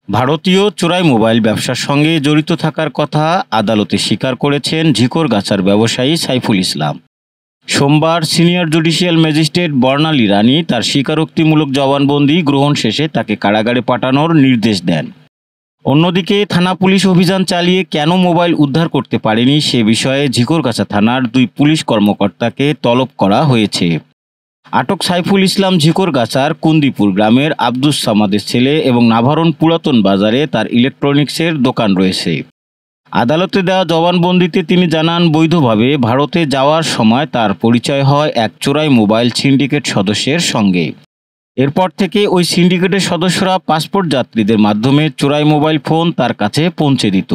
ভারতীয় চোরাই মোবাইল ব্যবসার সঙ্গে জড়িত থাকার কথা আদালতে স্বীকার করেছেন ঝিকরগাছার ব্যবসায়ী সাইফুল ইসলাম। সোমবার সিনিয়র জুডিশিয়াল ম্যাজিস্ট্রেট বর্ণালী রানী তার স্বীকারোক্তিমূলক জবানবন্দি গ্রহণ শেষে তাকে কারাগারে পাঠানোর নির্দেশ দেন। অন্যদিকে থানা পুলিশ অভিযান চালিয়ে কেন মোবাইল উদ্ধার করতে পারেনি সে বিষয়ে ঝিকরগাছা থানার 2 পুলিশ কর্মকর্তাকে তলব করা হয়েছে। আটক সাইফুল ইসলাম ঝিকরগাছার কুন্দিপুর গ্রামের আব্দুস সামাদের ছেলে এবং নাভারণ পুরাতন বাজারে তার ইলেকট্রনিক্সের দোকান রয়েছে। আদালতে দেওয়া জবানবন্দিতে তিনি জানান, বৈধভাবে ভারতে যাওয়ার সময় তার পরিচয় হয় এক চোরাই মোবাইল সিন্ডিকেট সদস্যের সঙ্গে। এরপর থেকে ওই সিন্ডিকেটের সদস্যরা পাসপোর্ট যাত্রীদের মাধ্যমে চোরাই মোবাইল ফোন তার কাছে পৌঁছে দিত।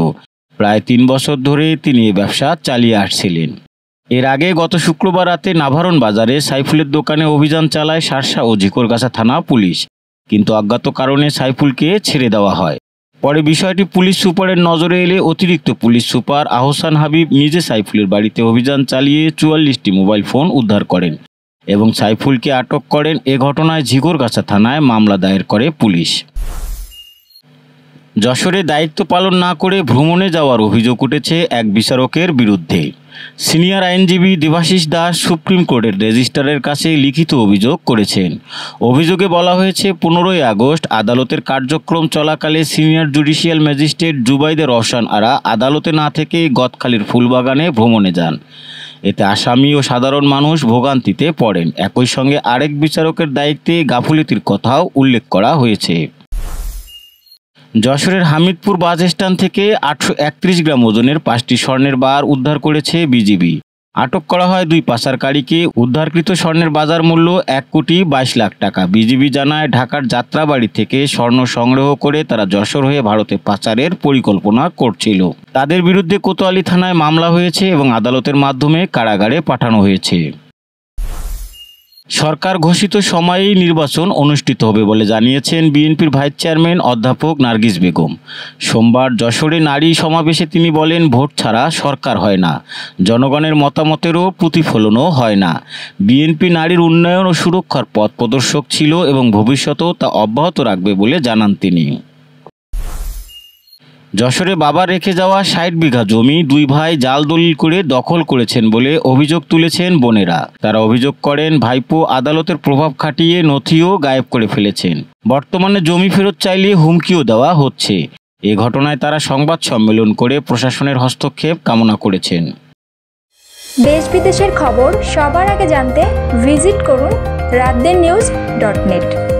প্রায় 3 বছর ধরে তিনি এই ব্যবসা চালিয়ে আসছিলেন। এর আগে গত শুক্রবার রাতে নাভারণ বাজারে সাইফুলের দোকানে অভিযান চালায় শার্শা ও ঝিকরগাছা থানা পুলিশ, কিন্তু অজ্ঞাত কারণে সাইফুলকে ছেড়ে দেওয়া হয়। পরে বিষয়টি পুলিশ সুপারের নজরে এলে অতিরিক্ত পুলিশ সুপার আহসান হাবিব নিজে সাইফুলের বাড়িতে অভিযান চালিয়ে 44টি মোবাইল ফোন উদ্ধার করেন এবং সাইফুলকে আটক করেন। এ ঘটনায় ঝিকরগাছা থানায় মামলা দায়ের করে পুলিশ। যশোরে দায়িত্ব পালন না করে ভ্রমণে যাওয়ার অভিযোগ উঠেছে এক বিচারকের বিরুদ্ধে। সিনিয়র আইনজীবী দেবাশিস দাস সুপ্রিম কোর্টের রেজিস্ট্রারের কাছে লিখিত অভিযোগ করেছেন। অভিযোগে বলা হয়েছে, 15ই আগস্ট আদালতের কার্যক্রম চলাকালে সিনিয়র জুডিশিয়াল ম্যাজিস্ট্রেট জুবাইদে রওশন আরা আদালতে না থেকে গদখালির ফুলবাগানে ভ্রমণে যান। এতে আসামি ও সাধারণ মানুষ ভোগান্তিতে পড়েন। একই সঙ্গে আরেক বিচারকের দায়িত্বে গাফুলতির কথাও উল্লেখ করা হয়েছে। যশোরের হামিদপুর বাস স্ট্যান্ড থেকে 831 গ্রাম ওজনের 5টি স্বর্ণের বার উদ্ধার করেছে বিজিবি। আটক করা হয় 2 পাচারকারীকে। উদ্ধারকৃত স্বর্ণের বাজার মূল্য 1,22 লাখ টাকা। বিজিবি জানায়, ঢাকার যাত্রাবাড়ি থেকে স্বর্ণ সংগ্রহ করে তারা যশোর হয়ে ভারতে পাচারের পরিকল্পনা করছিল। তাদের বিরুদ্ধে কোতোয়ালি থানায় মামলা হয়েছে এবং আদালতের মাধ্যমে কারাগারে পাঠানো হয়েছে। সরকার ঘোষিত সময়েই নির্বাচন অনুষ্ঠিত হবে বলে জানিয়েছেন বিএনপির ভাইস চেয়ারম্যান অধ্যাপক নার্গিস বেগম। সোমবার যশোরে নারী সমাবেশে তিনি বলেন, ভোট ছাড়া সরকার হয় না, জনগণের মতামতেরও প্রতিফলনও হয় না। বিএনপি নারীর উন্নয়ন ও সুরক্ষার পথ প্রদর্শক ছিল এবং ভবিষ্যতেও তা অব্যাহত রাখবে বলে জানান তিনি। যশোরে বাবা রেখে যাওয়া 60 বিঘা জমি 2 ভাই জাল দলিল করে দখল করেছেন বলে অভিযোগ তুলেছেন বোনেরা। তারা অভিযোগ করেন, ভাইপো আদালতের প্রভাব খাটিয়ে নথিও গায়েব করে ফেলেছেন। বর্তমানে জমি ফেরত চাইলে হুমকিও দেওয়া হচ্ছে। এ ঘটনায় তারা সংবাদ সম্মেলন করে প্রশাসনের হস্তক্ষেপ কামনা করেছেন। দেশ বিদেশের খবর সবার আগে জানতে ভিজিট করুন ratdennews.net।